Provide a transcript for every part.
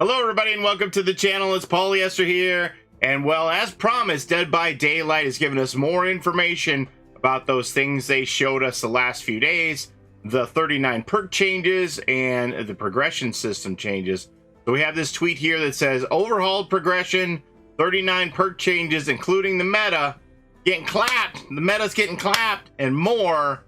Hello everybody and welcome to the channel. It's Paulie, Esther here. And well, as promised, Dead by Daylight has given us more information about those things they showed us the last few days, the 39 perk changes and the progression system changes. So we have this tweet here that says, overhauled progression, 39 perk changes, including the meta, getting clapped. The meta's getting clapped and more.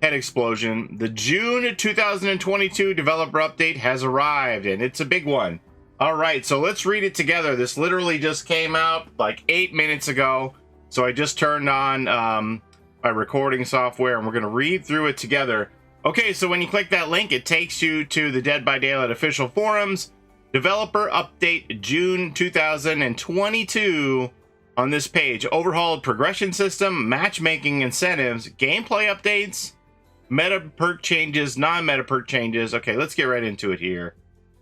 Head explosion. The June 2022 developer update has arrived, and it's a big one. All right, so let's read it together. This literally just came out like 8 minutes ago. So I just turned on my recording software, and we're going to read through it together. Okay, so when you click that link, it takes you to the Dead by Daylight official forums. Developer update June 2022. On this page, overhauled progression system, matchmaking incentives, gameplay updates, meta perk changes, non-meta perk changes. Okay, let's get right into it here.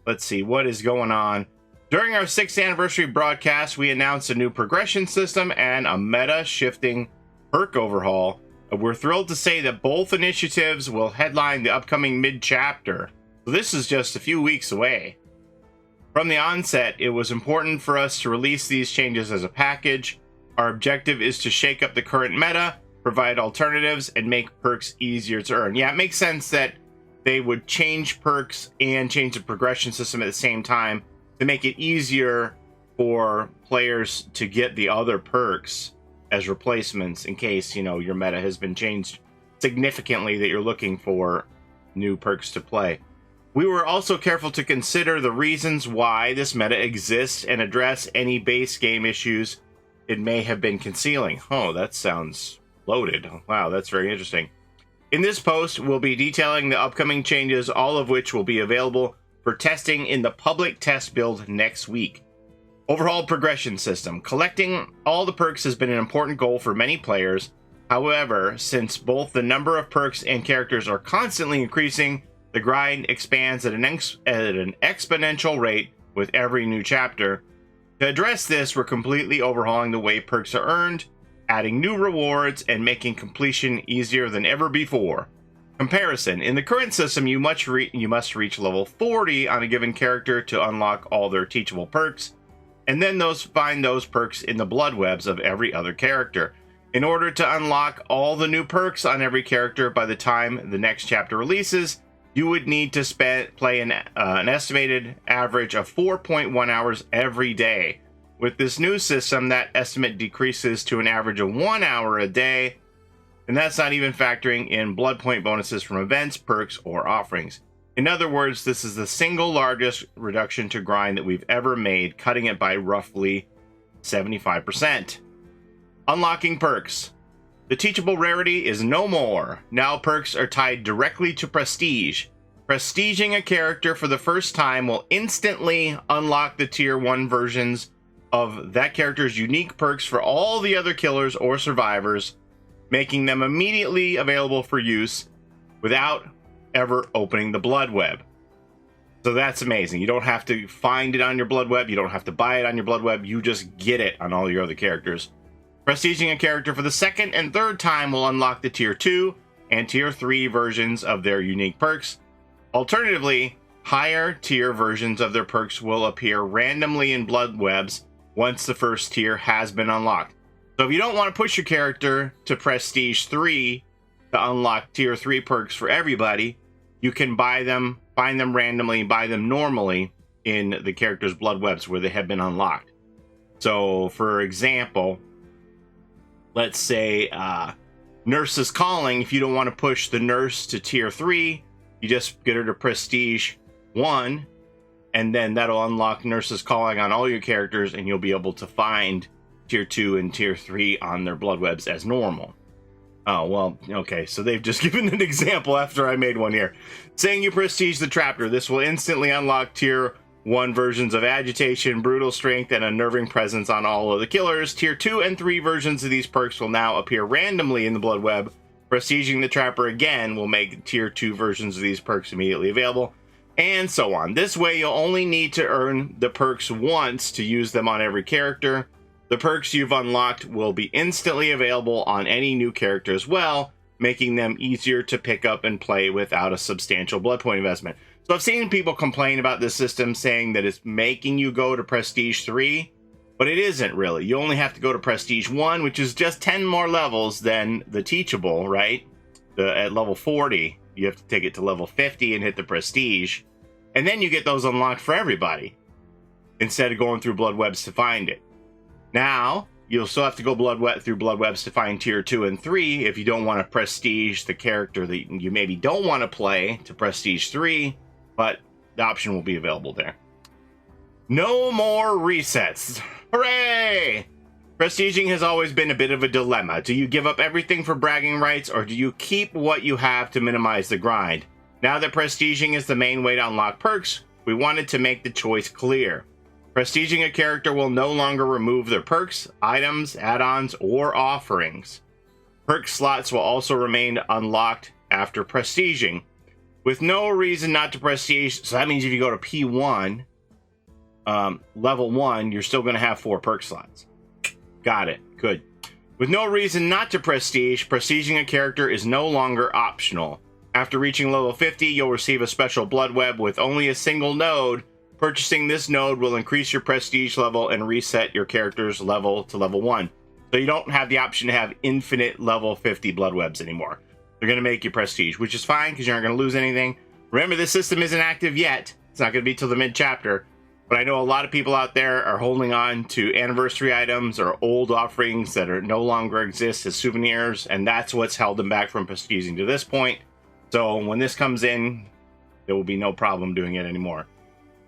Let's see what is going on. During our 6th anniversary broadcast, we announced a new progression system and a meta shifting perk overhaul. We're thrilled to say that both initiatives will headline the upcoming mid-chapter. So this is just a few weeks away. From the onset, it was important for us to release these changes as a package. Our objective is to shake up the current meta, provide alternatives, and make perks easier to earn. Yeah, it makes sense that they would change perks and change the progression system at the same time to make it easier for players to get the other perks as replacements in case, you know, your meta has been changed significantly that you're looking for new perks to play. We were also careful to consider the reasons why this meta exists and address any base game issues it may have been concealing. Oh, that sounds loaded. Wow, that's very interesting. In this post, we'll be detailing the upcoming changes, all of which will be available for testing in the public test build next week. Overhauled progression system. Collecting all the perks has been an important goal for many players. However, since both the number of perks and characters are constantly increasing, the grind expands at an exponential rate with every new chapter. To address this, we're completely overhauling the way perks are earned, adding new rewards, and making completion easier than ever before. Comparison. In the current system, you must reach level 40 on a given character to unlock all their teachable perks, and then find those perks in the blood webs of every other character. In order to unlock all the new perks on every character by the time the next chapter releases, you would need to play an estimated average of 4.1 hours every day. With this new system, that estimate decreases to an average of 1 hour a day, and that's not even factoring in blood point bonuses from events, perks, or offerings. In other words, this is the single largest reduction to grind that we've ever made, cutting it by roughly 75%. Unlocking perks. The teachable rarity is no more. Now perks are tied directly to prestige. Prestiging a character for the first time will instantly unlock the tier 1 versions of that character's unique perks for all the other killers or survivors, making them immediately available for use without ever opening the blood web. So that's amazing. You don't have to find it on your blood web. You don't have to buy it on your blood web. You just get it on all your other characters. Prestiging a character for the 2nd and 3rd time will unlock the tier 2 and tier 3 versions of their unique perks. Alternatively, higher tier versions of their perks will appear randomly in blood webs once the first tier has been unlocked. So if you don't want to push your character to prestige 3 to unlock tier 3 perks for everybody, you can buy them, find them randomly, buy them normally in the character's blood webs where they have been unlocked. So for example, let's say Nerfs is calling. If you don't want to push the Nerfs to tier 3, you just get her to prestige 1, and then that'll unlock Nerfs is calling on all your characters, and you'll be able to find tier 2 and tier 3 on their blood webs as normal. Oh, well, okay, so they've just given an example after I made one here. Saying you prestige the chapter, this will instantly unlock tier 1 versions of agitation, brutal strength, and unnerving presence on all of the killers. Tier 2 and 3 versions of these perks will now appear randomly in the blood web. Prestiging the trapper again will make tier 2 versions of these perks immediately available, and so on. This way, you'll only need to earn the perks once to use them on every character. The perks you've unlocked will be instantly available on any new character as well, making them easier to pick up and play without a substantial blood point investment. So I've seen people complain about this system, saying that it's making you go to Prestige 3, but it isn't really. You only have to go to Prestige 1, which is just 10 more levels than the Teachable, right? At level 40, you have to take it to level 50 and hit the Prestige. And then you get those unlocked for everybody, instead of going through Blood Webs to find it. Now, you'll still have to go through Blood Webs to find Tier 2 and 3 if you don't want to Prestige the character that you maybe don't want to play to Prestige 3, but the option will be available there. No more resets. Hooray! Prestiging has always been a bit of a dilemma. Do you give up everything for bragging rights, or do you keep what you have to minimize the grind? Now that prestiging is the main way to unlock perks, we wanted to make the choice clear. Prestiging a character will no longer remove their perks, items, add-ons, or offerings. Perk slots will also remain unlocked after prestiging, with no reason not to prestige. So that means if you go to P1, level 1, you're still going to have 4 perk slots. Got it. Good. With no reason not to prestige, prestiging a character is no longer optional. After reaching level 50, you'll receive a special blood web with only a single node. Purchasing this node will increase your prestige level and reset your character's level to level 1. So you don't have the option to have infinite level 50 blood webs anymore. They're going to make you prestige, which is fine because you aren't going to lose anything. Remember, this system isn't active yet. It's not going to be till the mid-chapter. But I know a lot of people out there are holding on to anniversary items or old offerings that are no longer exist as souvenirs, and that's what's held them back from prestiging to this point. So when this comes in, there will be no problem doing it anymore.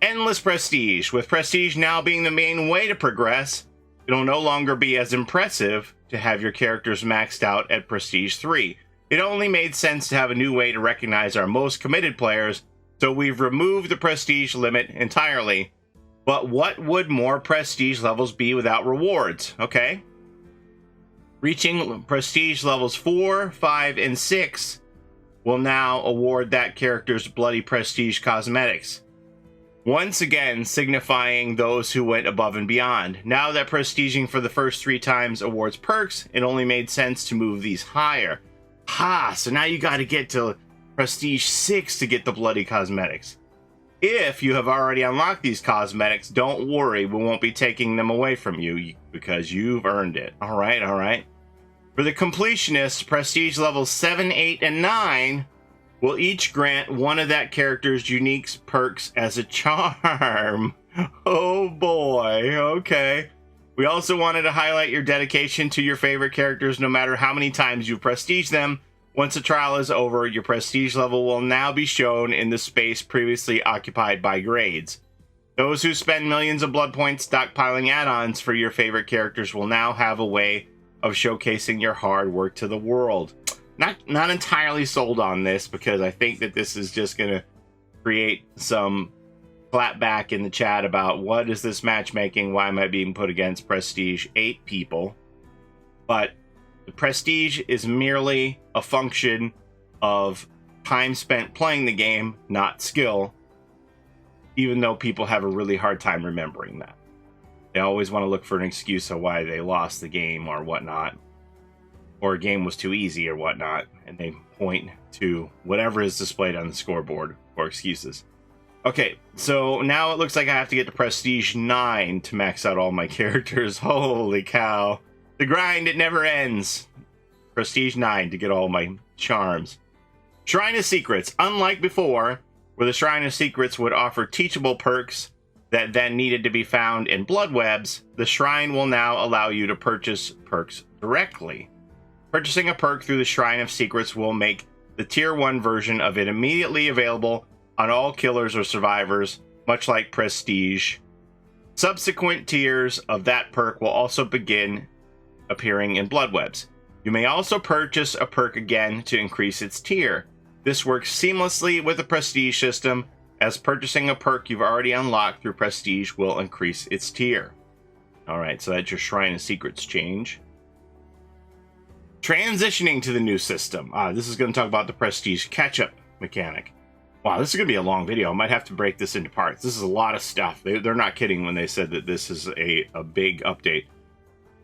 Endless prestige. With prestige now being the main way to progress, it'll no longer be as impressive to have your characters maxed out at Prestige 3. It only made sense to have a new way to recognize our most committed players, so we've removed the prestige limit entirely. But what would more prestige levels be without rewards? Okay. Reaching prestige levels 4, 5, and 6 will now award that character's bloody prestige cosmetics. Once again, signifying those who went above and beyond. Now that prestiging for the first 3 times awards perks, it only made sense to move these higher. Ha! So now you got to get to prestige 6 to get the bloody cosmetics. If you have already unlocked these cosmetics, don't worry, we won't be taking them away from you because you've earned it. Alright, alright. For the completionists, prestige levels 7, 8, and 9 will each grant one of that character's unique perks as a charm. Oh boy, okay. We also wanted to highlight your dedication to your favorite characters no matter how many times you prestige them. Once the trial is over, your prestige level will now be shown in the space previously occupied by grades. Those who spend millions of blood points stockpiling add-ons for your favorite characters will now have a way of showcasing your hard work to the world. Not entirely sold on this, because I think that this is just going to create some clapback in the chat about what is this matchmaking, why am I being put against Prestige 8 people. But the Prestige is merely a function of time spent playing the game, not skill, even though people have a really hard time remembering that. They always want to look for an excuse of why they lost the game or whatnot, or a game was too easy or whatnot, and they point to whatever is displayed on the scoreboard for excuses. Okay, so now it looks like I have to get to Prestige 9 to max out all my characters. Holy cow. The grind, it never ends. Prestige 9 to get all my charms. Shrine of Secrets. Unlike before, where the Shrine of Secrets would offer teachable perks that then needed to be found in blood webs, the shrine will now allow you to purchase perks directly. Purchasing a perk through the Shrine of Secrets will make the Tier 1 version of it immediately available on all killers or survivors, much like Prestige. Subsequent tiers of that perk will also begin appearing in blood webs. You may also purchase a perk again to increase its tier. This works seamlessly with the Prestige system, as purchasing a perk you've already unlocked through Prestige will increase its tier. Alright, so that's your Shrine of Secrets change. Transitioning to the new system. This is going to talk about the Prestige catch-up mechanic. Wow, this is going to be a long video. I might have to break this into parts. This is a lot of stuff. They're not kidding when they said that this is a big update.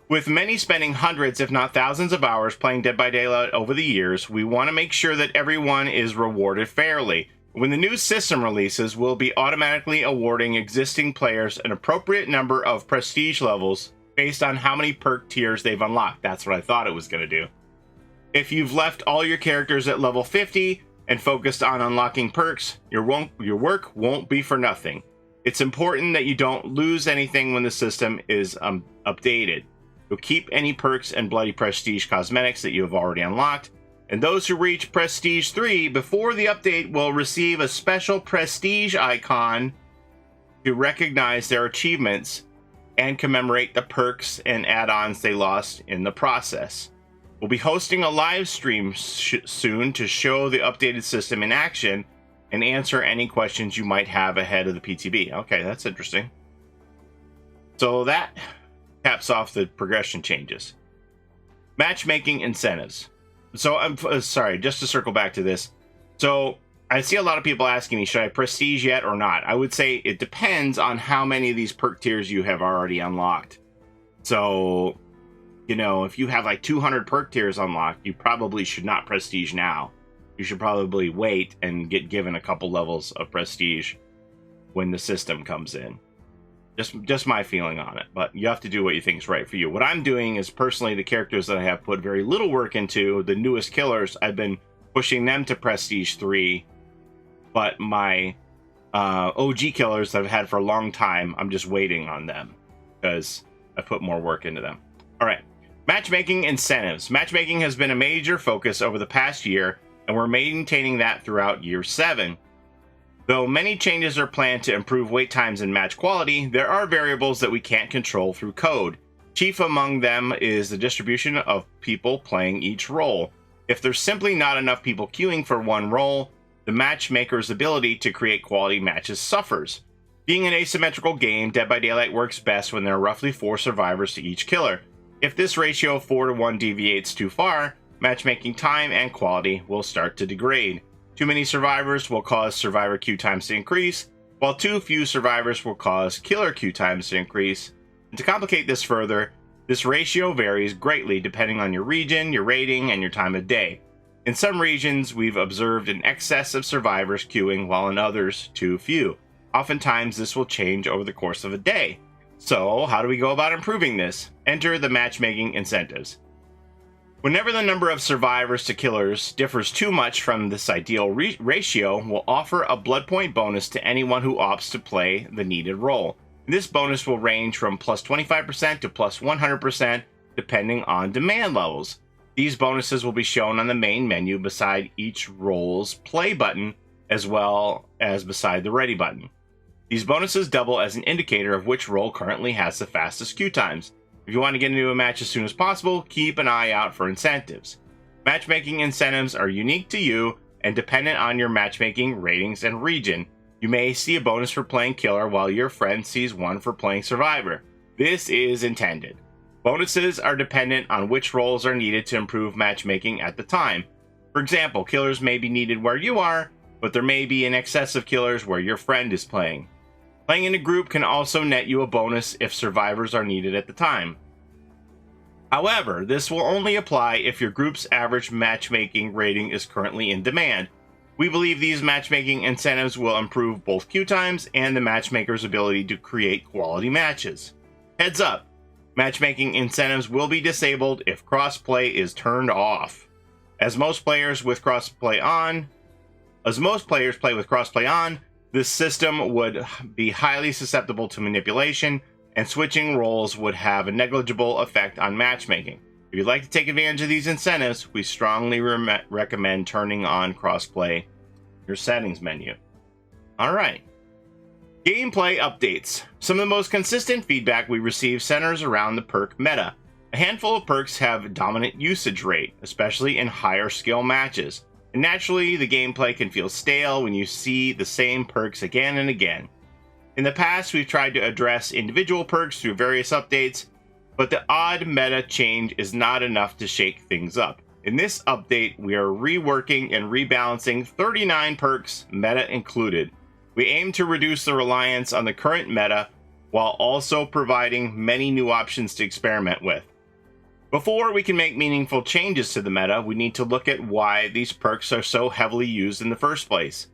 With many spending hundreds, if not thousands of hours playing Dead by Daylight over the years, we want to make sure that everyone is rewarded fairly. When the new system releases, we'll be automatically awarding existing players an appropriate number of prestige levels based on how many perk tiers they've unlocked. That's what I thought it was going to do. If you've left all your characters at level 50 and focused on unlocking perks, your work won't be for nothing. It's important that you don't lose anything when the system is updated. You'll keep any perks and bloody prestige cosmetics that you have already unlocked, and those who reach Prestige 3 before the update will receive a special prestige icon to recognize their achievements and commemorate the perks and add-ons they lost in the process. We'll be hosting a live stream soon to show the updated system in action and answer any questions you might have ahead of the PTB. Okay, that's interesting. So that caps off the progression changes. Matchmaking incentives. So I'm sorry, just to circle back to this. So I see a lot of people asking me, should I prestige yet or not? I would say it depends on how many of these perk tiers you have already unlocked. So, you know, if you have like 200 perk tiers unlocked, you probably should not prestige now. You should probably wait and get given a couple levels of prestige when the system comes in. Just my feeling on it, but you have to do what you think is right for you. What I'm doing is personally the characters that I have put very little work into, the newest killers, I've been pushing them to Prestige 3, but my OG killers that I've had for a long time, I'm just waiting on them because I put more work into them. All right, matchmaking incentives. Matchmaking has been a major focus over the past year, and we're maintaining that throughout year 7. Though many changes are planned to improve wait times and match quality, there are variables that we can't control through code. Chief among them is the distribution of people playing each role. If there's simply not enough people queuing for one role, the matchmaker's ability to create quality matches suffers. Being an asymmetrical game, Dead by Daylight works best when there are roughly 4 survivors to each killer. If this ratio of 4 to 1 deviates too far, matchmaking time and quality will start to degrade. Too many survivors will cause survivor queue times to increase, while too few survivors will cause killer queue times to increase. And to complicate this further, this ratio varies greatly depending on your region, your rating, and your time of day. In some regions, we've observed an excess of survivors queuing, while in others, too few. Oftentimes, this will change over the course of a day. So, how do we go about improving this? Enter the matchmaking incentives. Whenever the number of survivors to killers differs too much from this ideal ratio, we'll offer a blood point bonus to anyone who opts to play the needed role. This bonus will range from plus 25% to plus 100% depending on demand levels. These bonuses will be shown on the main menu beside each role's play button, as well as beside the ready button. These bonuses double as an indicator of which role currently has the fastest queue times. If you want to get into a match as soon as possible, keep an eye out for incentives. Matchmaking incentives are unique to you and dependent on your matchmaking ratings and region. You may see a bonus for playing killer while your friend sees one for playing survivor. This is intended. Bonuses are dependent on which roles are needed to improve matchmaking at the time. For example, killers may be needed where you are, but there may be an excess of killers where your friend is playing. Playing in a group can also net you a bonus if survivors are needed at the time. However, this will only apply if your group's average matchmaking rating is currently in demand. We believe these matchmaking incentives will improve both queue times and the matchmaker's ability to create quality matches. Heads up, matchmaking incentives will be disabled if crossplay is turned off. As most players play with crossplay on, this system would be highly susceptible to manipulation, and switching roles would have a negligible effect on matchmaking. If you'd like to take advantage of these incentives, we strongly recommend turning on crossplay in your settings menu. Alright. Gameplay updates. Some of the most consistent feedback we receive centers around the perk meta. A handful of perks have a dominant usage rate, especially in higher skill matches. And naturally, the gameplay can feel stale when you see the same perks again and again. In the past, we've tried to address individual perks through various updates, but the odd meta change is not enough to shake things up. In this update, we are reworking and rebalancing 39 perks, meta included. We aim to reduce the reliance on the current meta while also providing many new options to experiment with. Before we can make meaningful changes to the meta, we need to look at why these perks are so heavily used in the first place.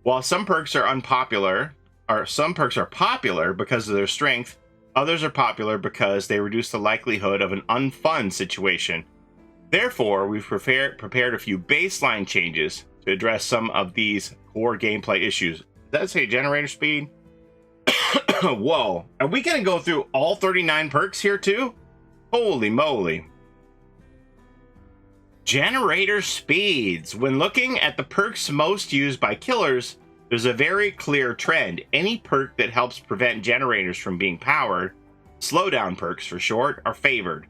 While some perks are popular because of their strength, others are popular because they reduce the likelihood of an unfun situation. Therefore, we've prepared a few baseline changes to address some of these core gameplay issues. Does that say generator speed? Whoa, are we gonna go through all 39 perks here too? Holy moly. Generator speeds. When looking at the perks most used by killers, there's a very clear trend. Any perk that helps prevent generators from being powered, slowdown perks for short, are favored.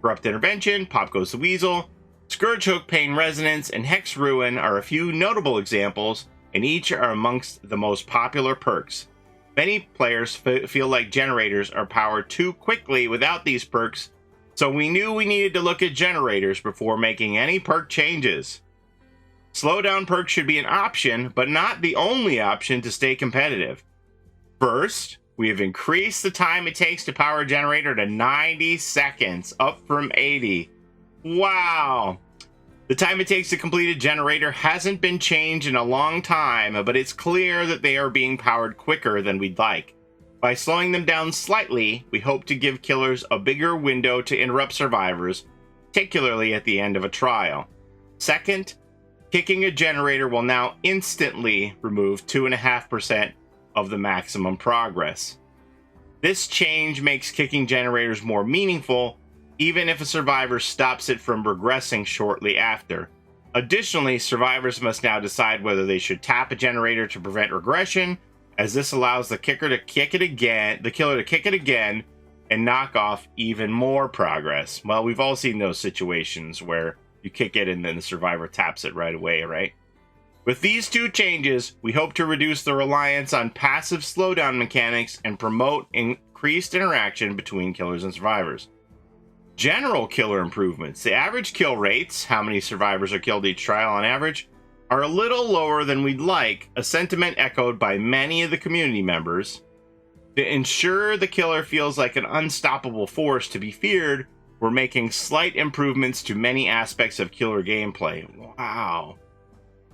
Corrupt Intervention, Pop Goes the Weasel, Scourge Hook Pain Resonance, and Hex Ruin are a few notable examples, and each are amongst the most popular perks. Many players feel like generators are powered too quickly without these perks, so we knew we needed to look at generators before making any perk changes. Slowdown perks should be an option, but not the only option to stay competitive. First, we have increased the time it takes to power a generator to 90 seconds, up from 80. Wow! The time it takes to complete a generator hasn't been changed in a long time, but it's clear that they are being powered quicker than we'd like. By slowing them down slightly, we hope to give killers a bigger window to interrupt survivors, particularly at the end of a trial. Second, kicking a generator will now instantly remove 2.5% of the maximum progress. This change makes kicking generators more meaningful, even if a survivor stops it from regressing shortly after. Additionally, survivors must now decide whether they should tap a generator to prevent regression, as this allows the killer to kick it again and knock off even more progress. Well, we've all seen those situations where you kick it and then the survivor taps it right away, right? With these two changes, we hope to reduce the reliance on passive slowdown mechanics and promote increased interaction between killers and survivors. General killer improvements. The average kill rates, how many survivors are killed each trial on average, are a little lower than we'd like, a sentiment echoed by many of the community members. To ensure the killer feels like an unstoppable force to be feared, we're making slight improvements to many aspects of killer gameplay. Wow.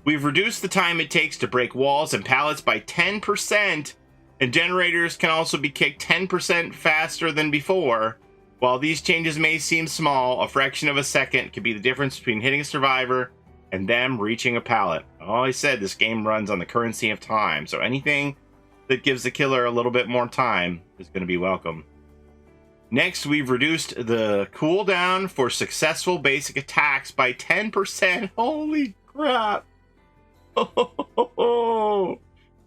We've reduced the time it takes to break walls and pallets by 10%, and generators can also be kicked 10% faster than before. While these changes may seem small, a fraction of a second could be the difference between hitting a survivor and them reaching a pallet. Oh, I said this game runs on the currency of time, so anything that gives the killer a little bit more time is going to be welcome. Next, we've reduced the cooldown for successful basic attacks by 10%. Holy crap!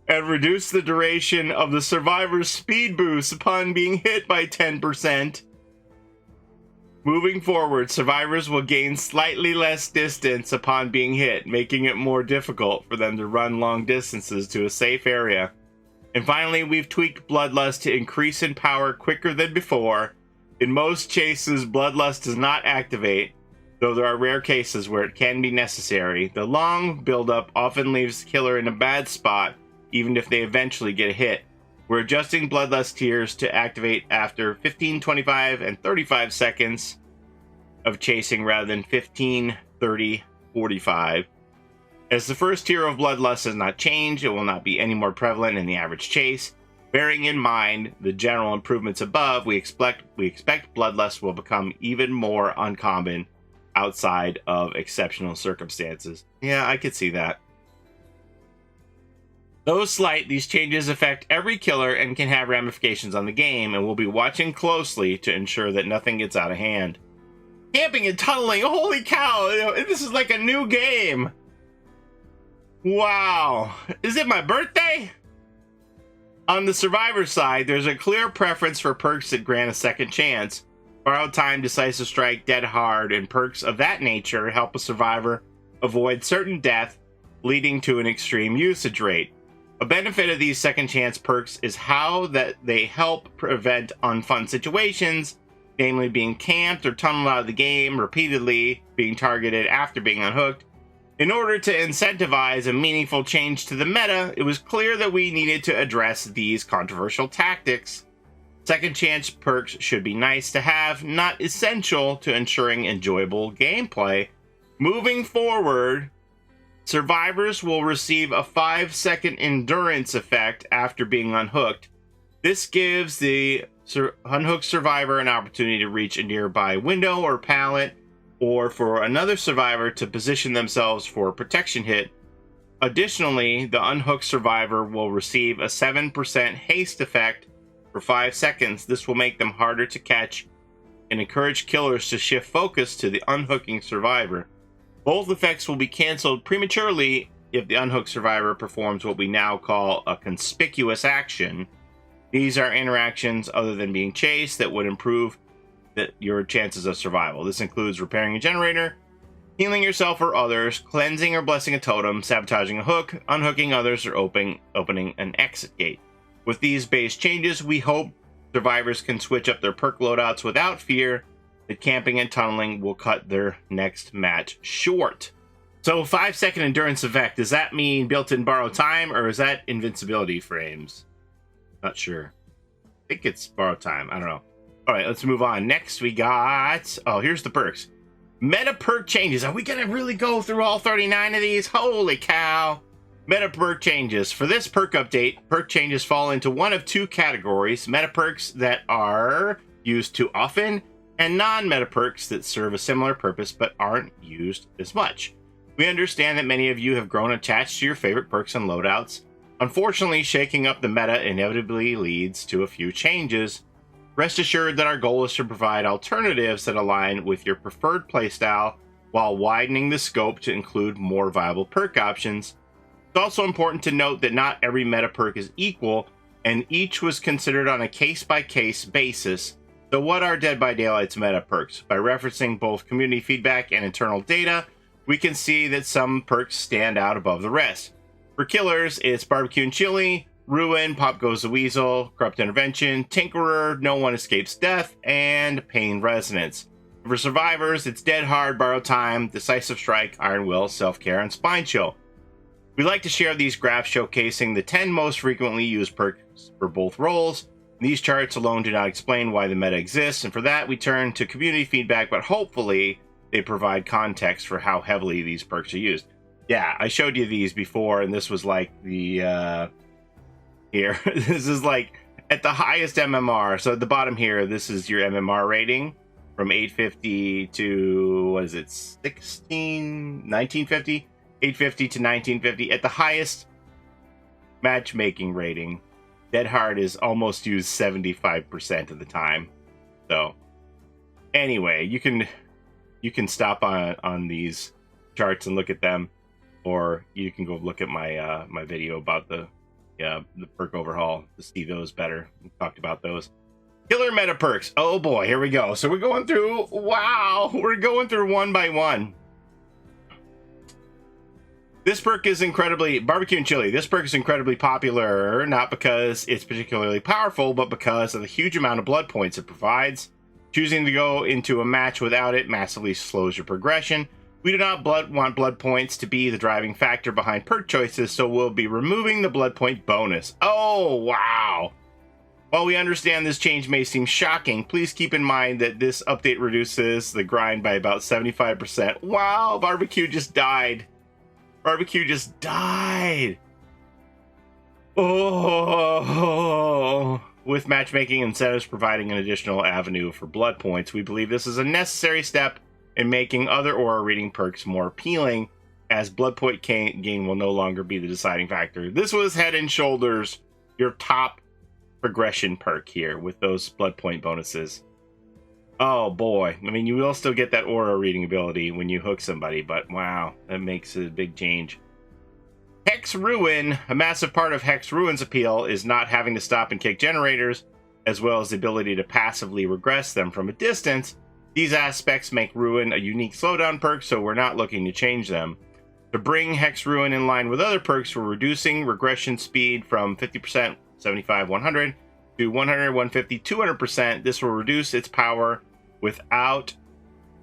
And reduced the duration of the survivor's speed boost upon being hit by 10%. Moving forward, survivors will gain slightly less distance upon being hit, making it more difficult for them to run long distances to a safe area. And finally, we've tweaked Bloodlust to increase in power quicker than before. In most cases, Bloodlust does not activate, though there are rare cases where it can be necessary. The long buildup often leaves the killer in a bad spot, even if they eventually get a hit. We're adjusting Bloodlust tiers to activate after 15, 25, and 35 seconds of chasing rather than 15, 30, 45. As the first tier of Bloodlust has not changed, it will not be any more prevalent in the average chase. Bearing in mind the general improvements above, we expect Bloodlust will become even more uncommon outside of exceptional circumstances. Yeah, I could see that. Though slight, these changes affect every killer and can have ramifications on the game, and we'll be watching closely to ensure that nothing gets out of hand. Camping and tunneling, holy cow, this is like a new game. Wow, is it my birthday? On the survivor side, there's a clear preference for perks that grant a second chance. Borrowed Time, Decisive Strike, Dead Hard, and perks of that nature help a survivor avoid certain death, leading to an extreme usage rate. A benefit of these second chance perks is how that they help prevent unfun situations, namely being camped or tunneled out of the game repeatedly, being targeted after being unhooked. In order to incentivize a meaningful change to the meta, it was clear that we needed to address these controversial tactics. Second chance perks should be nice to have, not essential to ensuring enjoyable gameplay. Moving forward, Survivors will receive a 5-second endurance effect after being unhooked. This gives the unhooked survivor an opportunity to reach a nearby window or pallet, or for another survivor to position themselves for a protection hit. Additionally, the unhooked survivor will receive a 7% haste effect for 5 seconds. This will make them harder to catch and encourage killers to shift focus to the unhooking survivor. Both effects will be canceled prematurely if the unhooked survivor performs what we now call a conspicuous action. These are interactions other than being chased that would improve your chances of survival. This includes repairing a generator, healing yourself or others, cleansing or blessing a totem, sabotaging a hook, unhooking others, or opening an exit gate. With these base changes, we hope survivors can switch up their perk loadouts without fear that camping and tunneling will cut their next match short. So 5-second endurance effect, does that mean built-in borrowed time, or is that invincibility frames? Not sure. I think it's borrowed time. I don't know. All right, let's move on. Next we got... Oh, here's the perks. Meta perk changes. Are we going to really go through all 39 of these? Holy cow. Meta perk changes. For this perk update, perk changes fall into one of two categories. Meta perks that are used too often, and non-meta perks that serve a similar purpose but aren't used as much. We understand that many of you have grown attached to your favorite perks and loadouts. Unfortunately, shaking up the meta inevitably leads to a few changes. Rest assured that our goal is to provide alternatives that align with your preferred playstyle while widening the scope to include more viable perk options. It's also important to note that not every meta perk is equal, and each was considered on a case-by-case basis. So what are Dead by Daylight's meta perks? By referencing both community feedback and internal data, we can see that some perks stand out above the rest. For killers, it's Barbecue and Chili, Ruin, Pop Goes the Weasel, Corrupt Intervention, Tinkerer, No One Escapes Death, and Pain Resonance. For survivors, it's Dead Hard, Borrowed Time, Decisive Strike, Iron Will, Self-Care, and Spine Chill. We like to share these graphs showcasing the 10 most frequently used perks for both roles. These charts alone do not explain why the meta exists, and for that we turn to community feedback, but hopefully they provide context for how heavily these perks are used. Yeah, I showed you these before, and this was like the, here, this is like at the highest MMR. So at the bottom here, this is your MMR rating from 850 to, what is it, 1950? 850 to 1950. At the highest matchmaking rating, Dead Hard is almost used 75% of the time. So anyway, you can stop on these charts and look at them, or you can go look at my my video about the perk overhaul to see those better. We talked about those. Killer meta perks. Oh boy, here we go. So we're going through, wow, we're going through one by one. This perk is incredibly, Barbecue and Chili, this perk is incredibly popular, not because it's particularly powerful, but because of the huge amount of blood points it provides. Choosing to go into a match without it massively slows your progression. We do not want blood points to be the driving factor behind perk choices, so we'll be removing the blood point bonus. Oh, wow. While we understand this change may seem shocking, please keep in mind that this update reduces the grind by about 75%. Wow, Barbecue just died. Barbecue just died. Oh. With matchmaking incentives providing an additional avenue for blood points, we believe this is a necessary step in making other aura reading perks more appealing, as blood point gain will no longer be the deciding factor. This was head and shoulders your top progression perk here with those blood point bonuses. Oh boy, I mean, you will still get that aura reading ability when you hook somebody, but wow, that makes a big change. Hex Ruin. A massive part of Hex Ruin's appeal is not having to stop and kick generators, as well as the ability to passively regress them from a distance. These aspects make Ruin a unique slowdown perk, so we're not looking to change them. To bring Hex Ruin in line with other perks, we're reducing regression speed from 50%, 75, 100, to 100, 150, 200%. This will reduce its power without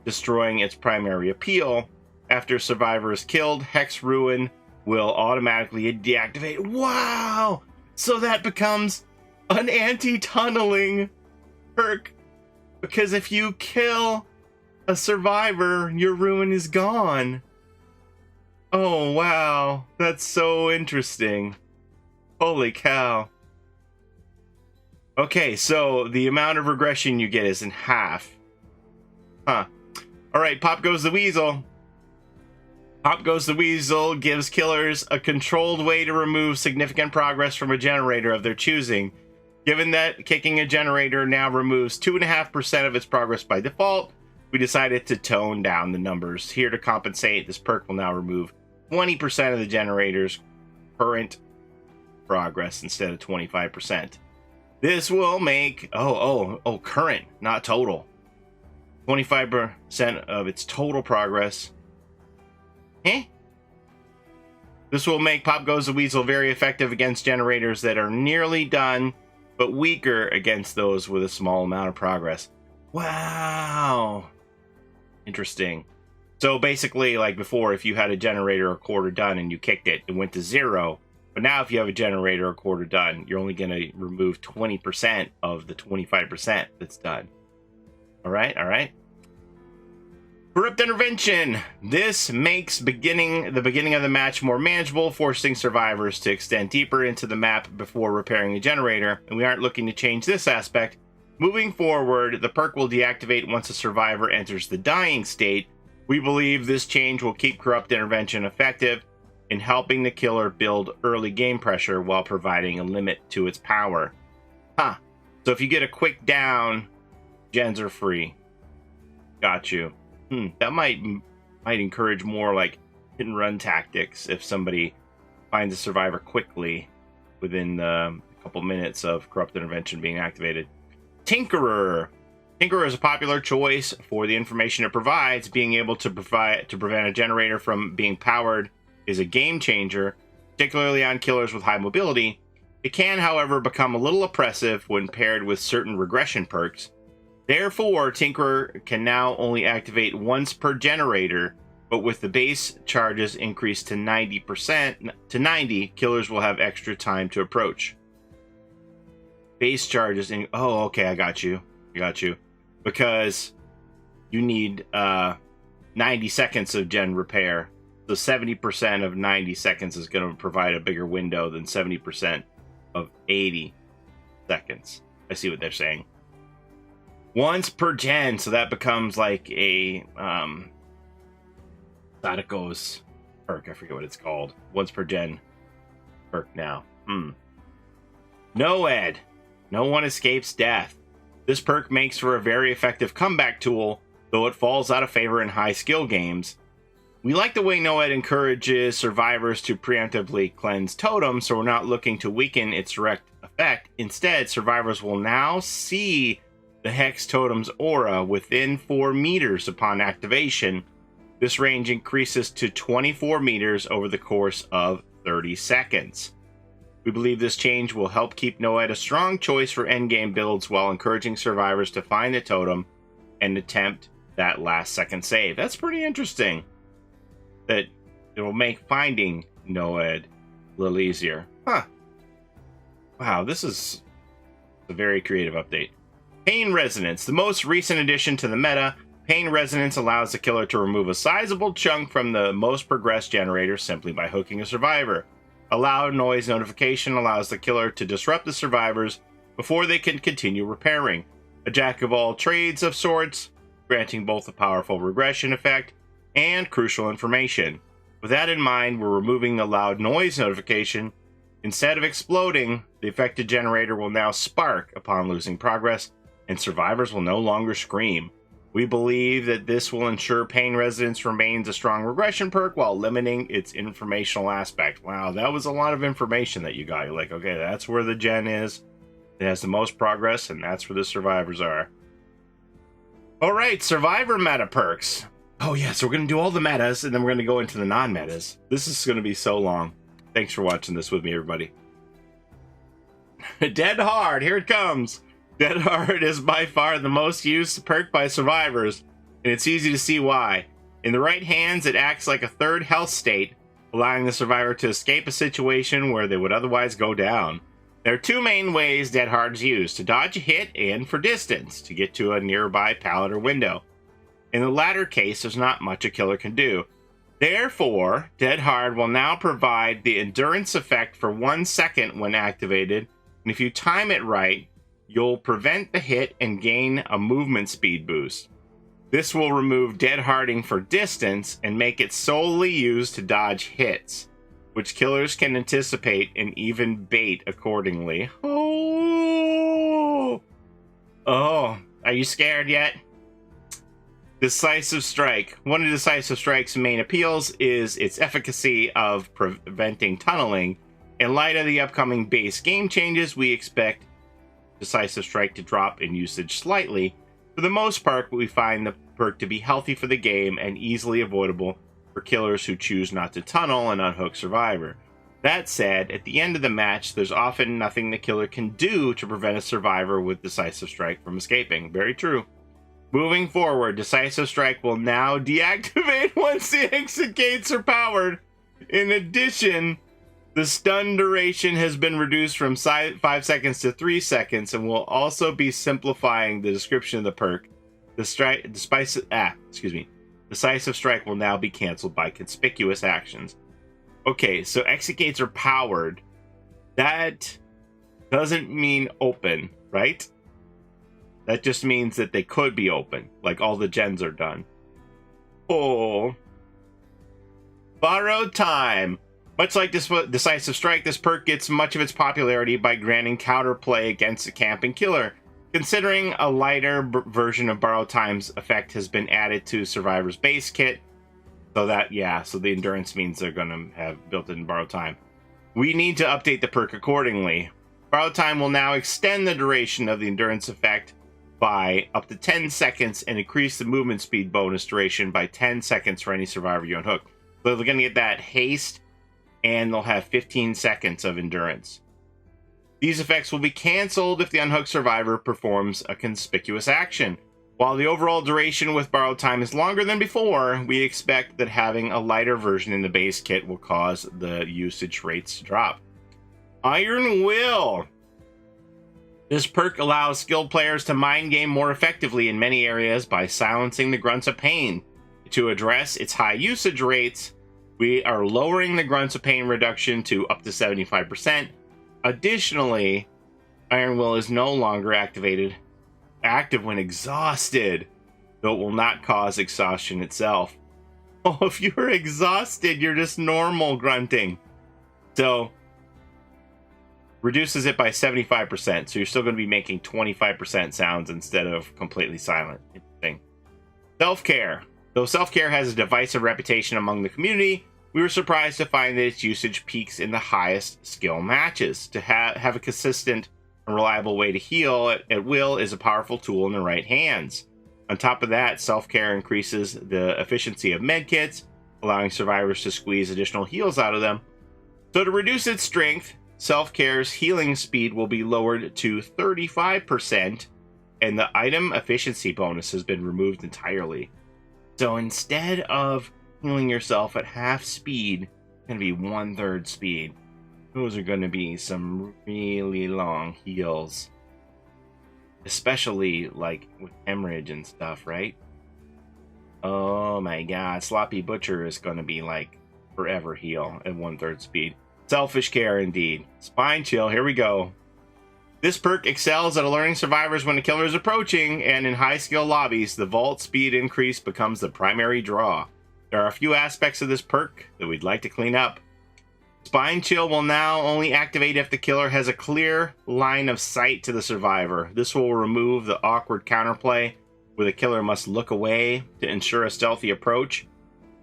destroying its primary appeal. After a survivor is killed, Hex Ruin will automatically deactivate. Wow! So that becomes an anti-tunneling perk, because if you kill a survivor, your ruin is gone. Oh, wow. That's so interesting. Holy cow. Okay, so the amount of regression you get is in half. Huh. Alright, Pop Goes the Weasel. Pop Goes the Weasel gives killers a controlled way to remove significant progress from a generator of their choosing. Given that kicking a generator now removes 2.5% of its progress by default, we decided to tone down the numbers. Here to compensate, this perk will now remove 20% of the generator's current progress instead of 25%. This will make, current, not total. 25% of its total progress. This will make Pop Goes the Weasel very effective against generators that are nearly done, but weaker against those with a small amount of progress. Wow. Interesting. So basically, like before, if you had a generator a quarter done and you kicked it, it went to 0. But now if you have a generator a quarter done, you're only going to remove 20% of the 25% that's done. All right. Corrupt Intervention. This makes the beginning of the match more manageable, forcing survivors to extend deeper into the map before repairing a generator, and we aren't looking to change this aspect. Moving forward, the perk will deactivate once a survivor enters the dying state. We believe this change will keep Corrupt Intervention effective in helping the killer build early game pressure while providing a limit to its power. So if you get a quick down, gens are free. Got you. That might encourage more like hit and run tactics if somebody finds a survivor quickly within a couple minutes of Corrupt Intervention being activated. Tinkerer. Tinkerer is a popular choice for the information it provides. Being able to prevent a generator from being powered is a game changer, particularly on killers with high mobility. It can, however, become a little oppressive when paired with certain regression perks. Therefore, Tinkerer can now only activate once per generator, but with the base charges increased to 90%, killers will have extra time to approach. Base charges in... Oh, okay, I got you. Because you need 90 seconds of gen repair. So 70% of 90 seconds is going to provide a bigger window than 70% of 80 seconds. I see what they're saying. Once per gen, so that becomes like a Savateur perk. I forget what it's called. Once per gen perk now. Noed. No one escapes death. This perk makes for a very effective comeback tool, though it falls out of favor in high skill games. We like the way Noed encourages survivors to preemptively cleanse totems, so we're not looking to weaken its direct effect. Instead, survivors will now see the Hex Totem's aura within 4 meters upon activation. This range increases to 24 meters over the course of 30 seconds. We believe this change will help keep Noed a strong choice for endgame builds while encouraging survivors to find the totem and attempt that last second save. That's pretty interesting. That it will make finding Noed a little easier. Wow, this is a very creative update. Pain Resonance. The most recent addition to the meta, Pain Resonance allows the killer to remove a sizable chunk from the most progressed generator simply by hooking a survivor. A loud noise notification allows the killer to disrupt the survivors before they can continue repairing. A jack of all trades of sorts, granting both a powerful regression effect and crucial information. With that in mind, we're removing the loud noise notification. Instead of exploding, the affected generator will now spark upon losing progress, and survivors will no longer scream. We believe that this will ensure Pain Resonance remains a strong regression perk while limiting its informational aspect. Wow, that was a lot of information that you got. You're like, okay, that's where the gen is. It has the most progress, and that's where the survivors are. All right, survivor meta perks. Oh yeah, so we're going to do all the metas, and then we're going to go into the non-metas. This is going to be so long. Thanks for watching this with me, everybody. Dead Hard, here it comes. Dead Hard is by far the most used perk by survivors, and it's easy to see why. In the right hands, it acts like a third health state, allowing the survivor to escape a situation where they would otherwise go down. There are 2 main ways Dead Hard is used: to dodge a hit and for distance, to get to a nearby pallet or window. In the latter case, there's not much a killer can do. Therefore, Dead Hard will now provide the endurance effect for 1 second when activated, and if you time it right, you'll prevent the hit and gain a movement speed boost. This will remove Dead Harding for distance and make it solely used to dodge hits, which killers can anticipate and even bait accordingly. Oh, are you scared yet? Decisive Strike. One of Decisive Strike's main appeals is its efficacy of preventing tunneling. In light of the upcoming base game changes, we expect Decisive Strike to drop in usage slightly. For the most part, we find the perk to be healthy for the game and easily avoidable for killers who choose not to tunnel and unhook Survivor. That said, at the end of the match, there's often nothing the killer can do to prevent a Survivor with Decisive Strike from escaping. Very true. Moving forward, Decisive Strike will now deactivate once the exit gates are powered. In addition, the stun duration has been reduced from 5 seconds to 3 seconds and will also be simplifying the description of the perk. Decisive Strike will now be canceled by conspicuous actions. Okay, so exit gates are powered. That doesn't mean open, right? That just means that they could be open, like all the gens are done. Oh. Borrowed time. Much like this Decisive Strike, this perk gets much of its popularity by granting counterplay against a camping killer. Considering a lighter version of Borrowed Time's effect has been added to Survivor's base kit, so the endurance means they're going to have built-in Borrowed Time. We need to update the perk accordingly. Borrowed Time will now extend the duration of the endurance effect by up to 10 seconds and increase the movement speed bonus duration by 10 seconds for any Survivor you unhook. So they're going to get that haste, and they'll have 15 seconds of endurance. These effects will be canceled if the unhooked Survivor performs a conspicuous action. While the overall duration with Borrowed Time is longer than before, we expect that having a lighter version in the base kit will cause the usage rates to drop. Iron Will. This perk allows skilled players to mind game more effectively in many areas by silencing the grunts of pain. To address its high usage rates, we are lowering the grunts of pain reduction to up to 75%. Additionally, Iron Will is no longer active when exhausted, though it will not cause exhaustion itself. Oh, if you're exhausted, you're just normal grunting. So, reduces it by 75%, so you're still going to be making 25% sounds instead of completely silent. Interesting. Self-care. Though self-care has a divisive reputation among the community, we were surprised to find that its usage peaks in the highest skill matches. To have a consistent and reliable way to heal at will is a powerful tool in the right hands. On top of that, self-care increases the efficiency of medkits, allowing survivors to squeeze additional heals out of them. So to reduce its strength, self-care's healing speed will be lowered to 35%, and the item efficiency bonus has been removed entirely. So instead of healing yourself at half speed, it's going to be 1/3 speed. Those are going to be some really long heals. Especially, like, with hemorrhage and stuff, right? Oh my god, Sloppy Butcher is going to be, like, forever heal at 1/3 speed. Selfish care, indeed. Spine Chill, here we go. This perk excels at alerting survivors when the killer is approaching, and in high-skill lobbies, the vault speed increase becomes the primary draw. There are a few aspects of this perk that we'd like to clean up. Spine Chill will now only activate if the killer has a clear line of sight to the survivor. This will remove the awkward counterplay, where the killer must look away to ensure a stealthy approach.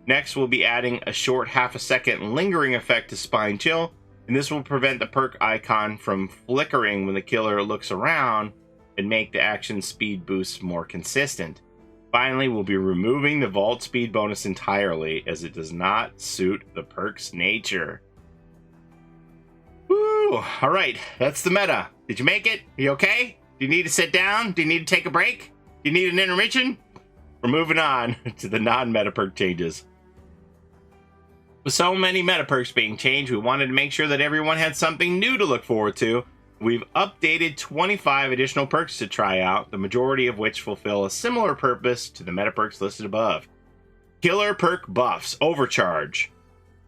Next, we'll be adding a short half-a-second lingering effect to Spine Chill, and this will prevent the perk icon from flickering when the killer looks around and make the action speed boosts more consistent. Finally, we'll be removing the vault speed bonus entirely, as it does not suit the perk's nature. Woo! Alright, that's the meta. Did you make it? Are you okay? Do you need to sit down? Do you need to take a break? Do you need an intermission? We're moving on to the non-meta perk changes. With so many meta perks being changed, we wanted to make sure that everyone had something new to look forward to. We've updated 25 additional perks to try out, the majority of which fulfill a similar purpose to the meta perks listed above. Killer perk buffs. Overcharge.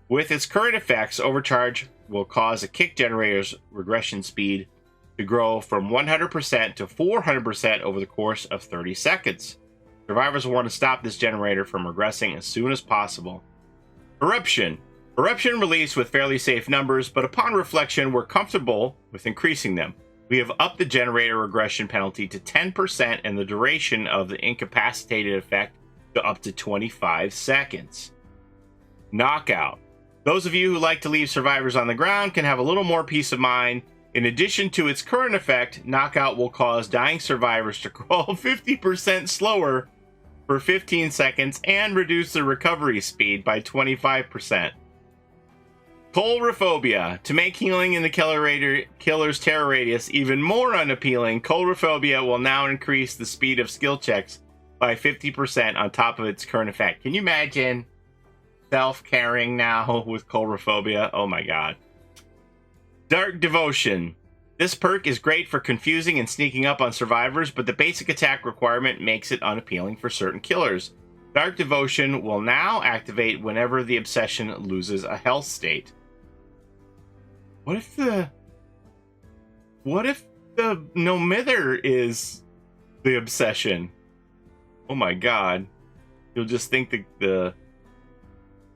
With its current effects, Overcharge will cause a kick generator's regression speed to grow from 100% to 400% over the course of 30 seconds. Survivors will want to stop this generator from regressing as soon as possible. Eruption. Eruption released with fairly safe numbers, but upon reflection, we're comfortable with increasing them. We have upped the generator regression penalty to 10% and the duration of the incapacitated effect to up to 25 seconds. Knockout. Those of you who like to leave survivors on the ground can have a little more peace of mind. In addition to its current effect, Knockout will cause dying survivors to crawl 50% slower for 15 seconds and reduce the recovery speed by 25%. Coulrophobia. To make healing in the killer's terror radius even more unappealing, Coulrophobia will now increase the speed of skill checks by 50% on top of its current effect. Can you imagine self-caring now with Coulrophobia? Oh my god. Dark Devotion. This perk is great for confusing and sneaking up on survivors, but the basic attack requirement makes it unappealing for certain killers. Dark Devotion will now activate whenever the obsession loses a health state. What if the no mither is the obsession? Oh my god. You'll just think the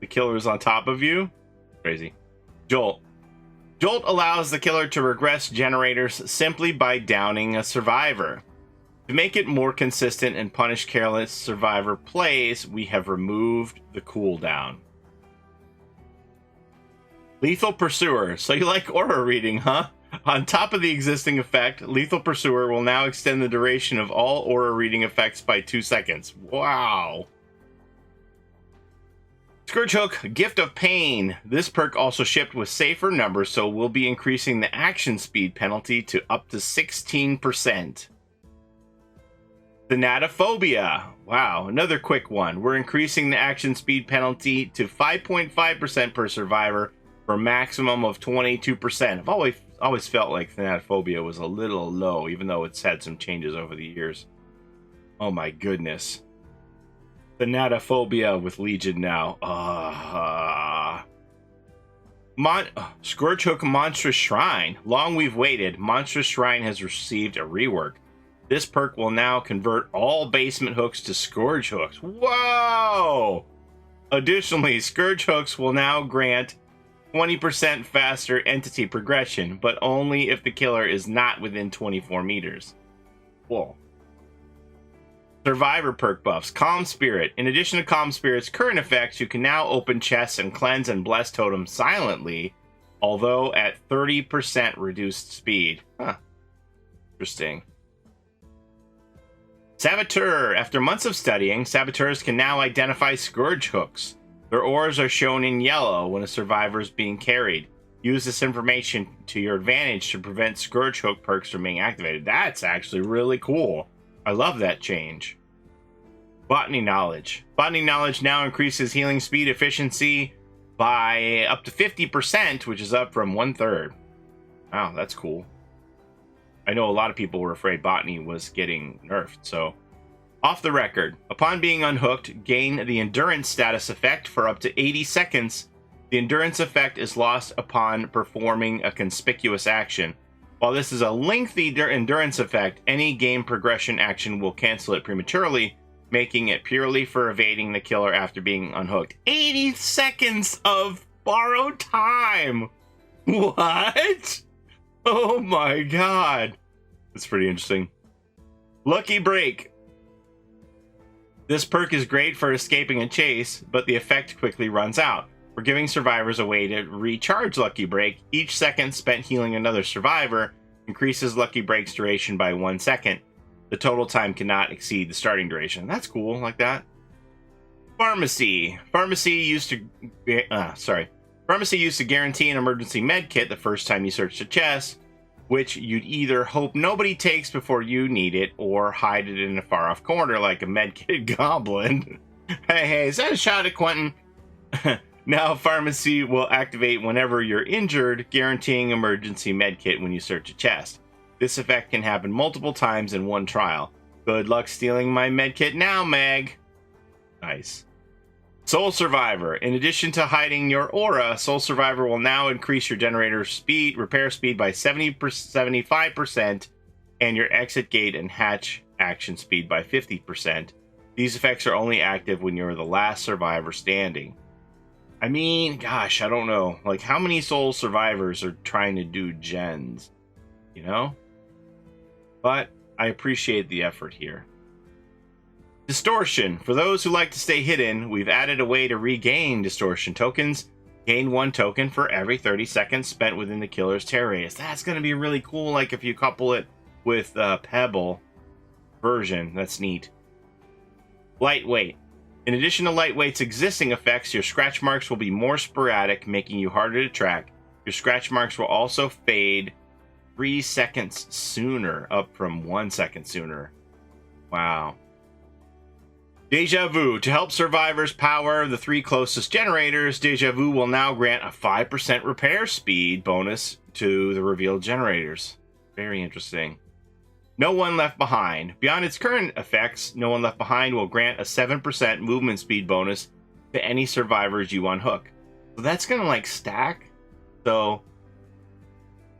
killer's on top of you? Crazy. Jolt. Jolt allows the killer to regress generators simply by downing a survivor. To make it more consistent and punish careless survivor plays, we have removed the cooldown. Lethal Pursuer. So you like aura reading, huh? On top of the existing effect, Lethal Pursuer will now extend the duration of all aura reading effects by 2 seconds. Wow. Scourge Hook, Gift of Pain. This perk also shipped with safer numbers, so we'll be increasing the action speed penalty to up to 16%. Sonata Phobia. Wow, another quick one. We're increasing the action speed penalty to 5.5% per survivor for a maximum of 22%. I've always felt like Sonata Phobia was a little low, even though it's had some changes over the years. Oh my goodness. Sonata Phobia with Legion now. Scourge Hook Monstrous Shrine. Long we've waited. Monstrous Shrine has received a rework. This perk will now convert all basement hooks to Scourge Hooks. Whoa! Additionally, Scourge Hooks will now grant 20% faster entity progression, but only if the killer is not within 24 meters. Whoa. Survivor perk buffs. Calm Spirit. In addition to Calm Spirit's current effects, you can now open chests and cleanse and bless totems silently, although at 30% reduced speed. Huh. Interesting. Savateur. After months of studying, saboteurs can now identify Scourge Hooks. Their ores are shown in yellow when a survivor is being carried. Use this information to your advantage to prevent Scourge Hook perks from being activated. That's actually really cool. I love that change. Botany Knowledge. Botany Knowledge now increases healing speed efficiency by up to 50%, which is up from 1/3. Wow, that's cool. I know a lot of people were afraid Botany was getting nerfed, so... Off the record. Upon being unhooked, gain the Endurance status effect for up to 80 seconds. The Endurance effect is lost upon performing a conspicuous action. While this is a lengthy Endurance effect, any game progression action will cancel it prematurely, making it purely for evading the killer after being unhooked. 80 seconds of borrowed time! What? Oh my god. That's pretty interesting. Lucky Break. This perk is great for escaping a chase, but the effect quickly runs out. We're giving survivors a way to recharge Lucky Break. Each second spent healing another survivor increases Lucky Break's duration by 1 second. The total time cannot exceed the starting duration. That's cool, like that. Pharmacy. Pharmacy used to guarantee an emergency med kit the first time you searched a chest, which you'd either hope nobody takes before you need it or hide it in a far off corner like a medkit goblin. Hey, is that a shot at Quentin? Now Pharmacy will activate whenever you're injured, guaranteeing emergency medkit when you search a chest. This effect can happen multiple times in one trial. Good luck stealing my medkit now, Meg. Nice. Soul Survivor. In addition to hiding your aura, Soul Survivor will now increase your generator speed, repair speed by 75%, and your exit gate and hatch action speed by 50%. These effects are only active when you're the last survivor standing. I mean, gosh, I don't know. Like, how many Soul Survivors are trying to do gens? You know? But I appreciate the effort here. Distortion. For those who like to stay hidden, we've added a way to regain distortion tokens. Gain 1 token for every 30 seconds spent within the killer's terror radius. That's going to be really cool, like if you couple it with Pebble version. That's neat. Lightweight. In addition to Lightweight's existing effects, your scratch marks will be more sporadic, making you harder to track. Your scratch marks will also fade 3 seconds sooner, up from 1 second sooner. Wow. Deja Vu. To help survivors power the 3 closest generators, Deja Vu will now grant a 5% repair speed bonus to the revealed generators. Very interesting. No One Left Behind. Beyond its current effects, No One Left Behind will grant a 7% movement speed bonus to any survivors you unhook. So that's going to like stack. So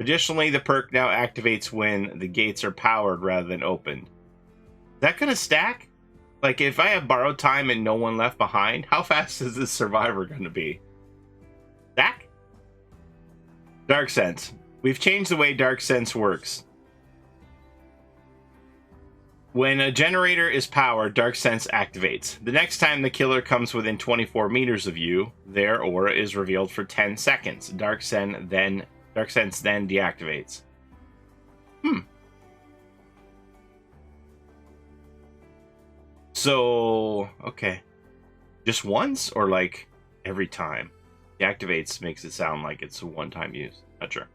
additionally, the perk now activates when the gates are powered rather than opened. Is that going to stack? Like, if I have borrowed time and No One Left Behind, how fast is this survivor going to be? Stack? Dark Sense. We've changed the way Dark Sense works. When a generator is powered, Dark Sense activates. The next time the killer comes within 24 meters of you, their aura is revealed for 10 seconds. Dark Sense then deactivates. So, okay. Just once or like every time? Deactivates makes it sound like it's a one-time use. Not sure.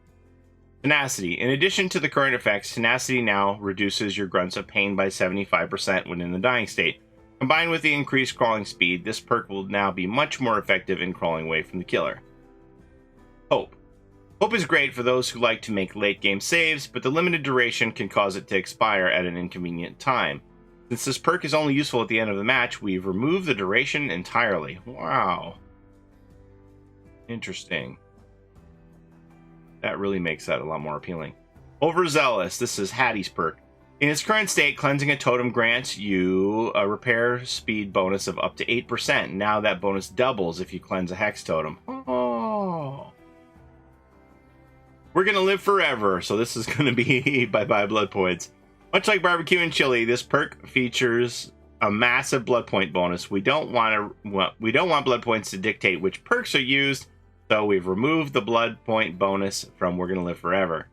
Tenacity. In addition to the current effects, Tenacity now reduces your grunts of pain by 75% when in the dying state. Combined with the increased crawling speed, this perk will now be much more effective in crawling away from the killer. Hope. Hope is great for those who like to make late-game saves, but the limited duration can cause it to expire at an inconvenient time. Since this perk is only useful at the end of the match, we've removed the duration entirely. Wow. Interesting. That really makes that a lot more appealing. Overzealous. This is Hattie's perk. In its current state, cleansing a totem grants you a repair speed bonus of up to 8%. Now that bonus doubles if you cleanse a hex totem. Oh. We're going to live forever, so this is going to be bye-bye blood points. Much like barbecue and chili, this perk features a massive blood point bonus. We don't want blood points to dictate which perks are used, so we've removed the blood point bonus from We're Gonna Live Forever.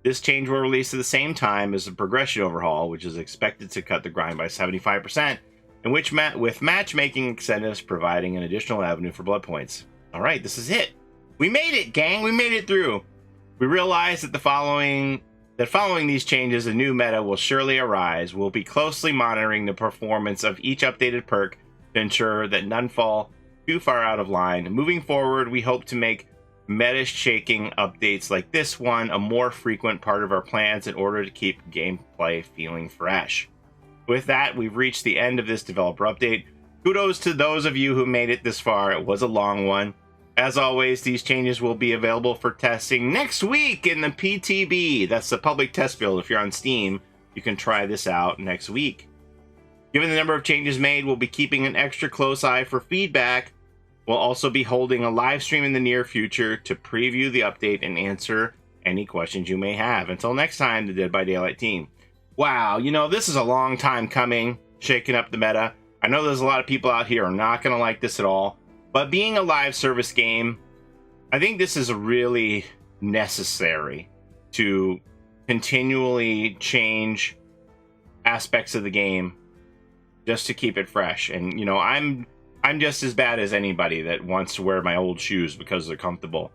This change will release at the same time as the progression overhaul, which is expected to cut the grind by 75%, and with matchmaking incentives providing an additional avenue for blood points. All right, this is it. We made it, gang. We made it through. We realize that following these changes, a new meta will surely arise. We'll be closely monitoring the performance of each updated perk to ensure that none fall too far out of line. Moving forward, we hope to make meta-shaking updates like this one a more frequent part of our plans in order to keep gameplay feeling fresh. With that, we've reached the end of this developer update. Kudos to those of you who made it this far. It was a long one. As always, these changes will be available for testing next week in the PTB. That's the public test build. If you're on Steam, you can try this out next week. Given the number of changes made, we'll be keeping an extra close eye for feedback. We'll also be holding a live stream in the near future to preview the update and answer any questions you may have. Until next time, the Dead by Daylight team. Wow, you know, this is a long time coming, shaking up the meta. I know there's a lot of people out here who are not going to like this at all. But being a live service game, I think this is really necessary to continually change aspects of the game just to keep it fresh. And, you know, I'm just as bad as anybody that wants to wear my old shoes because they're comfortable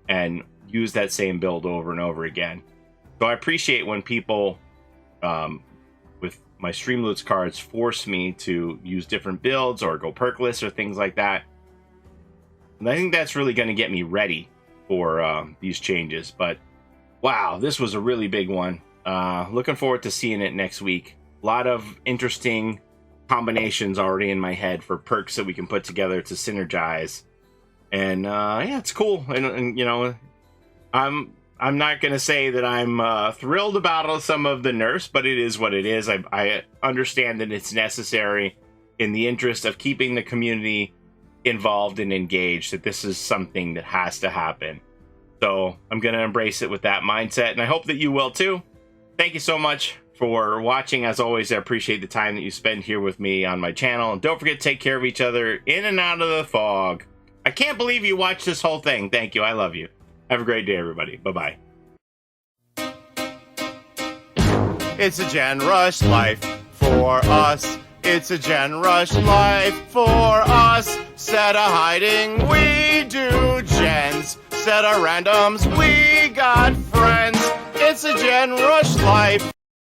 and use that same build over and over again. So I appreciate when people with my Streamloots cards force me to use different builds or go perkless or things like that. And I think that's really going to get me ready for these changes. But wow, this was a really big one. Looking forward to seeing it next week. A lot of interesting combinations already in my head for perks that we can put together to synergize. And yeah, it's cool. And you know, I'm not gonna say that I'm thrilled about some of the nerfs, but it is what it is. I understand that it's necessary in the interest of keeping the community involved and engaged, that this is something that has to happen. So I'm gonna embrace it with that mindset, and I hope that you will too. Thank you so much for watching. As always, I appreciate the time that you spend here with me on my channel. And don't forget to take care of each other in and out of the fog. I can't believe you watched this whole thing. Thank you. I love you. Have a great day, everybody. Bye-bye. It's a Gen Rush life for us. It's a Gen Rush life for us. Set a hiding, we do gens. Set a randoms, we got friends. It's a Gen Rush life.